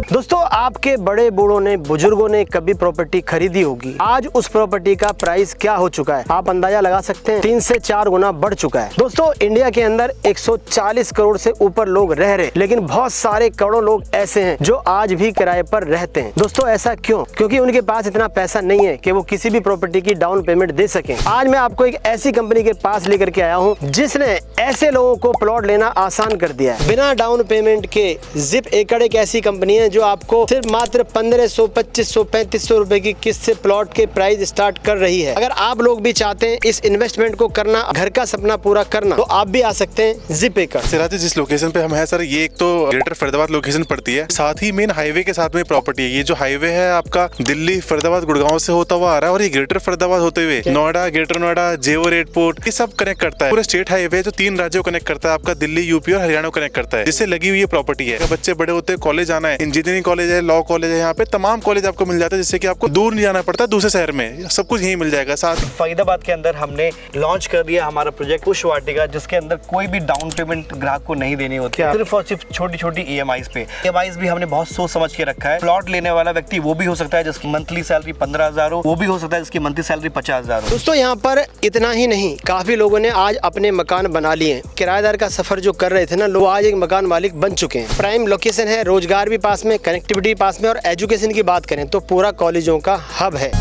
दोस्तों, आपके बड़े बूढ़ों ने, बुजुर्गों ने कभी प्रॉपर्टी खरीदी होगी। आज उस प्रॉपर्टी का प्राइस क्या हो चुका है आप अंदाजा लगा सकते हैं। 3 से 4 गुना बढ़ चुका है। दोस्तों, इंडिया के अंदर 140 करोड़ से ऊपर लोग रह रहे, लेकिन बहुत सारे करोड़ों लोग ऐसे हैं जो आज भी किराए पर रहते हैं। दोस्तों, ऐसा क्यों? क्योंकि उनके पास इतना पैसा नहीं है कि वो किसी भी प्रॉपर्टी की डाउन पेमेंट दे सकें। आज मैं आपको एक ऐसी कंपनी के पास लेकर के आया हूँ जिसने ऐसे लोगों को प्लॉट लेना आसान कर दिया है। बिना डाउन पेमेंट के जिप एकड़ एक ऐसी कंपनी है जो आपको सिर्फ मात्र 1500, 2500, 3500 रुपए की किस्त से प्लॉट के प्राइस स्टार्ट कर रही है। अगर आप लोग भी चाहते हैं इस इन्वेस्टमेंट को करना, घर का सपना पूरा करना, तो आप भी आ सकते हैं जिप एकड़। सिराज, जिस लोकेशन पे हम हैं सर, ये एक तो ग्रेटर फरीदाबाद लोकेशन पड़ती है, साथ ही मेन हाईवे के साथ में प्रॉपर्टी है। ये जो हाईवे है आपका दिल्ली, फरीदाबाद, गुड़गांव से होता हुआ आ रहा है और ये ग्रेटर फरीदाबाद होते हुए नोएडा, ग्रेटर नोएडा, जेवर एयरपोर्ट, ये सब कनेक्ट करता है। पूरा स्टेट हाईवे जो 3 राज्यों को कनेक्ट करता है, आपका दिल्ली, यूपी और हरियाणा को कनेक्ट करता है, जिससे लगी हुई ये प्रॉपर्टी है। बच्चे बड़े होते हैं, कॉलेज आना है, इंजीनियरिंग कॉलेज है, लॉ कॉलेज है, यहाँ पे तमाम कॉलेज आपको मिल जाता है, जिससे कि आपको दूर नहीं जाना पड़ता दूसरे शहर में, सब कुछ यहीं मिल जाएगा। साथ फरीदाबाद के अंदर हमने लॉन्च कर दिया हमारा प्रोजेक्ट पुष्प वाटिका, जिसके अंदर कोई भी डाउन पेमेंट ग्राहक को नहीं देनी होती है, सिर्फ और सिर्फ छोटी छोटी EMIs पे। EMIs भी हमने बहुत सोच समझ के रखा है। प्लॉट लेने वाला व्यक्ति वो भी हो सकता है जिसकी मंथली सैलरी 15,000 हो, वो भी हो सकता है जिसकी मंथली सैलरी 50,000 हो। दोस्तों, यहाँ पर इतना ही नहीं, काफी लोगों ने आज अपने मकान बना लिए। किराएदार का सफर जो कर रहे थे ना लोग, आज एक मकान मालिक बन चुके हैं। प्राइम लोकेशन है, रोजगार भी पास में, कनेक्टिविटी पास में, और एजुकेशन की बात करें तो पूरा कॉलेजों का हब है।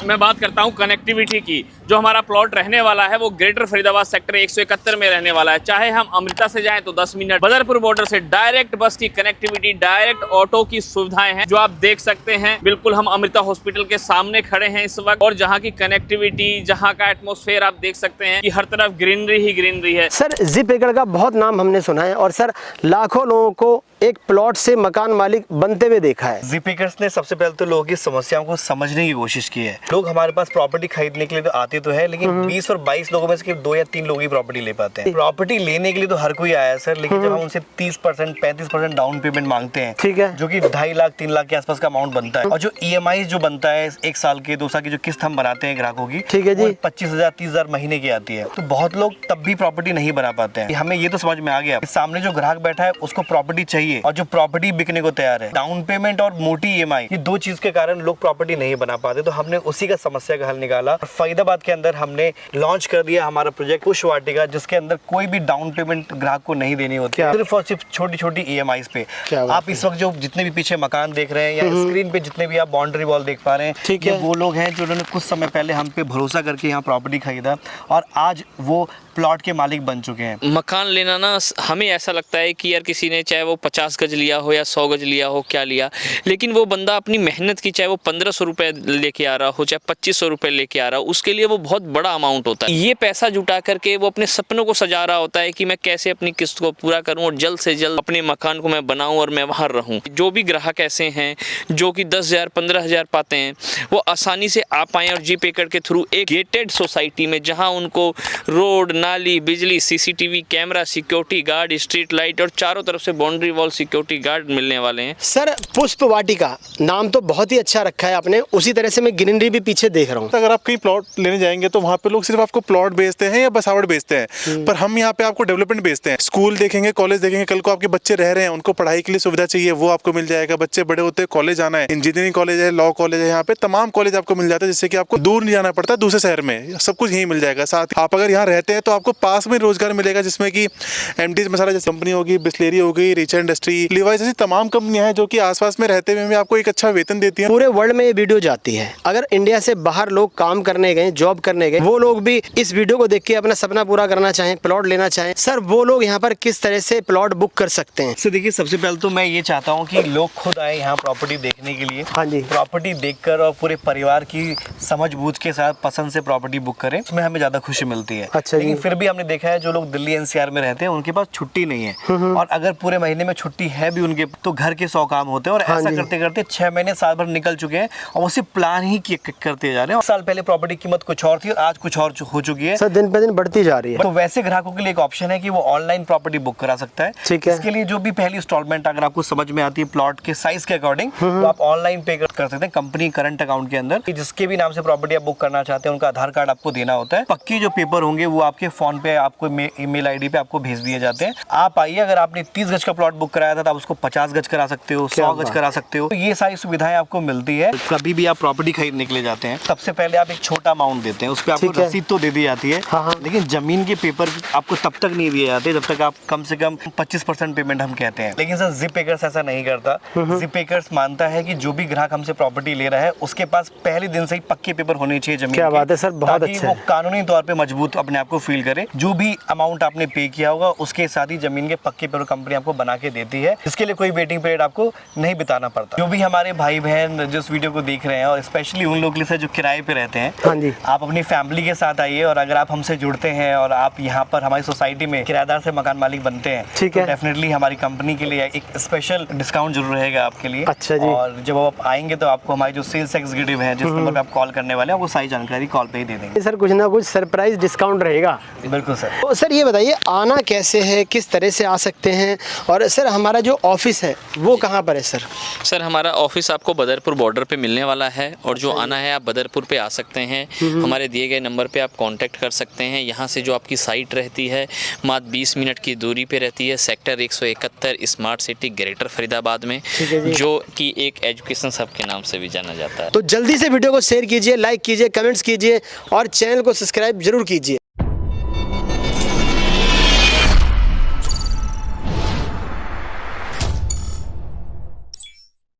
मैं बात करता हूं कनेक्टिविटी की। जो हमारा प्लॉट रहने वाला है वो ग्रेटर फरीदाबाद सेक्टर 171 में रहने वाला है। चाहे हम अमृता से जाएं तो 10 मिनट, बदरपुर बॉर्डर से डायरेक्ट बस की कनेक्टिविटी, डायरेक्ट ऑटो की सुविधाएं हैं जो आप देख सकते हैं। बिल्कुल हम अमृता हॉस्पिटल के सामने खड़े हैं इस वक्त, और जहाँ की कनेक्टिविटी, जहाँ का एटमॉस्फेयर आप देख सकते हैं कि हर तरफ ग्रीनरी ही ग्रीनरी है। सर, जिप एकड़ का बहुत नाम हमने सुना है, और सर लाखों लोगों को एक प्लॉट से मकान मालिक बनते हुए देखा है। जिप एकर्स ने सबसे पहले तो लोगों की समस्याओं को समझने की कोशिश की है। लोग हमारे पास प्रॉपर्टी खरीदने के लिए तो आते तो है, लेकिन 20 और 22 लोगों में से 2 या 3 लोग ही प्रॉपर्टी ले पाते हैं। प्रॉपर्टी लेने के लिए तो हर कोई आया है सर, लेकिन जब हम उनसे 30%, 35% डाउन पेमेंट मांगते हैं, ठीक है, जो कि 2.5 लाख, 3 लाख के आसपास का अमाउंट बनता है, और जो EMI जो बनता है 1 साल के, 2 साल की जो किस्त हम बनाते हैं ग्राहकों की, ठीक है जी, 25,000, 30,000 महीने की आती है। तो बहुत लोग तब भी प्रॉपर्टी नहीं बना पाते हैं। हमें ये तो समझ में आ गया सामने जो ग्राहक बैठा है उसको प्रॉपर्टी चाहिए, और जो प्रॉपर्टी बिकने को तैयार है। डाउन पेमेंट और मोटी EMI, ये 2 चीज के कारण लोग प्रॉपर्टी नहीं बना पाते। तो हमने उसी का समस्या का हल निकाला। फरीदाबाद के अंदर हमने लॉन्च कर दिया हमारा प्रोजेक्ट पुष्प वाटिका, जिसके अंदर कोई भी डाउन पेमेंट ग्राहक को नहीं देनी होती है, सिर्फ और सिर्फ छोटी छोटी EMIs पे। आप इस वक्त जो जितने भी पीछे मकान देख रहे हैं या स्क्रीन पे जितने भी आप बाउंड्री वॉल देख पा रहे हैं, ठीक है, वो लोग हैं जो उन्होंने कुछ समय पहले हम पे भरोसा करके यहाँ प्रॉपर्टी खरीदा, और आज वो प्लॉट के मालिक बन चुके हैं। मकान लेना ना, हमें ऐसा लगता है कि यार किसी ने चाहे वो 50 गज लिया हो या 100 गज लिया हो, क्या लिया, लेकिन वो बंदा अपनी मेहनत की, चाहे वो 1500 रुपए लेके आ रहा हो, चाहे 2500 रुपए लेके आ रहा हो, उसके लिए वो बहुत बड़ा अमाउंट होता है। ये पैसा जुटा करके वो अपने सपनों को सजा रहा होता है कि मैं कैसे अपनी किस्त को पूरा करूं और जल्द से जल्द अपने मकान को मैं बनाऊं और मैं वहां रहूं। जो भी ग्राहक ऐसे हैं जो कि 10,000, 15,000 पाते हैं, वो आसानी से आ पाए और जिप एकड़ के थ्रू एक गेटेड सोसाइटी में, जहां उनको रोड, नाली, बिजली, CCTV camera, security guard, street light और चारों तरफ से बाउंड्री वॉल सिक्योरिटी गार्ड मिलने वाले हैं। सर, पुष्प वाटिका नाम तो बहुत ही अच्छा रखा है आपने, उसी तरह से मैं ग्रीनरी भी पीछे देख रहा हूँ। अगर आप कहीं प्लॉट लेने जाएंगे तो वहाँ पे लोग सिर्फ आपको प्लॉट बेचते हैं या बसावट बेचते हैं, पर हम यहाँ पे आपको डेवलपमेंट बेचते हैं। स्कूल देखेंगे, कॉलेज देखेंगे, कल को आपके बच्चे रह रहे हैं, उनको पढ़ाई के लिए सुविधा चाहिए, वो आपको मिल जाएगा। बच्चे बड़े होते हैं, कॉलेज आना है, इंजीनियरिंग कॉलेज है, लॉ कॉलेज है, यहाँ पे तमाम कॉलेज आपको मिल जाता है, जिससे कि आपको दूर नहीं जाना पड़ता दूसरे शहर में, सब कुछ यहीं मिल जाएगा। साथ आप अगर यहाँ रहते हैं तो आपको पास में रोजगार मिलेगा, जिसमें कि MD's मसाला जैसी कंपनी होगी, बिस्लेरी हो गई, रिच इंडस्ट्री, लिवाइस, ऐसी तमाम कंपनियां हैं जो कि आसपास में रहते हुए भी आपको एक अच्छा वेतन देती हैं। पूरे वर्ल्ड में ये वीडियो जाती है। अगर इंडिया से बाहर लोग काम करने गए, जॉब करने गए, वो लोग भी इस वीडियो को देख के अपना सपना पूरा करना चाहें, प्लॉट लेना चाहें, सर वो लोग यहाँ पर किस तरह से प्लॉट बुक कर सकते हैं? देखिए, सबसे पहले तो मैं ये चाहता हूँ कि लोग खुद आए यहाँ प्रॉपर्टी देखने के लिए। हाँ जी, प्रॉपर्टी देखकर और पूरे परिवार की समझ बूझ के साथ पसंद से प्रॉपर्टी बुक करें, उसमें हमें ज्यादा खुशी मिलती है। अच्छा, लेकिन फिर भी हमने देखा है जो लोग दिल्ली NCR में रहते हैं उनके पास छुट्टी नहीं है, और अगर पूरे महीने में छुट्टी है भी उनके, तो घर के 100 काम होते हैं, और ऐसा करते करते 6 महीने, साल भर निकल चुके हैं, और उसी प्लान ही करते जा रहे हैं। साल पहले प्रॉपर्टी कीमत कुछ कुछ और थी और आज कुछ और हो चुकी है। सर दिन पे दिन बढ़ती जा रही है। तो वैसे ग्राहकों के लिए एक ऑप्शन है कि वो ऑनलाइन प्रॉपर्टी बुक करा सकता है। ठीक है। इसके लिए जो भी पहली इंस्टॉलमेंट अगर आपको समझ में आती है प्लॉट के साइज के अकॉर्डिंग, तो आप ऑनलाइन पे कर सकते हैं कंपनी करंट अकाउंट के अंदर। जिसके भी नाम से प्रॉपर्टी आप बुक करना चाहते हैं उनका आधार कार्ड आपको देना होता है। पक्की जो पेपर होंगे वो आपके फोन पे आपको ईमेल आईडी पे आपको भेज दिए जाते हैं। आप आइए, अगर आपने 30 गज का प्लॉट बुक कराया था तो आप उसको 50 गज करा सकते हो, 100 गज करा सकते हो। तो ये सारी सुविधाएं आपको मिलती है। कभी भी आप प्रॉपर्टी खरीदने के लिए जाते हैं, सबसे पहले आप एक छोटा अमाउंट देते हैं, उस पर आपको ठीक है। रसीद तो दे दी जाती है। हाँ। लेकिन जमीन के पेपर आपको तब तक नहीं दिए जाते जब तक आप कम से कम 25% पेमेंट हम कहते हैं। लेकिन सर ज़िपेकर्स ऐसा नहीं करता। ज़िपेकर्स मानता है कि जो भी ग्राहक हमसे प्रॉपर्टी ले रहा है उसके पास पहले दिन से ही पक्के पेपर होने चाहिए जमीन क्या के, बात है सर, बहुत ताकि अच्छा वो है। कानूनी तौर पे मजबूत अपने आप को फील करे। जो भी अमाउंट आपने पे किया होगा उसके साथ ही जमीन के पक्के पेपर कंपनी आपको बना के देती है, जिसके लिए कोई वेटिंग पीरियड आपको नहीं बिताना पड़ता। जो भी हमारे भाई बहन जिस वीडियो को देख रहे हैं और स्पेशली उन लोग के लिए जो किराए पे रहते हैं, हाँ जी। आप अपनी फैमिली के साथ आइए और अगर आप हमसे जुड़ते हैं और आप यहाँ पर हमारी सोसाइटी में किराएदार से मकान मालिक बनते हैं, ठीक तो है। डेफिनेटली हमारी कंपनी के लिए एक स्पेशल डिस्काउंट जरूर रहेगा आपके लिए। अच्छा जी। और जब आप आएंगे तो आपको हमारे जो सेल्स एग्जीक्यूटिव है जिस नंबर पे आप कॉल करने वाले हैं वो सारी जानकारी कॉल पे ही दे देंगे। सर कुछ ना कुछ सरप्राइज डिस्काउंट रहेगा। बिल्कुल सर। तो सर ये बताइए आना कैसे है, किस तरह से आ सकते हैं, और सर हमारा जो ऑफिस है वो कहाँ पर है सर? सर हमारा ऑफिस आपको बदरपुर बॉर्डर पे मिलने वाला है, और जो आना है आप बदरपुर पे आ सकते हैं। हमारे दिए गए नंबर पे आप कांटेक्ट कर सकते हैं। यहाँ से जो आपकी साइट रहती है मात्र 20 मिनट की दूरी पे रहती है, sector 171 smart city greater Faridabad में, ठीक है जी। जो कि एक एजुकेशन हब के नाम से भी जाना जाता है। तो जल्दी से वीडियो को शेयर कीजिए, लाइक कीजिए, कमेंट्स कीजिए और चैनल को सब्सक्राइब जरूर कीजिए।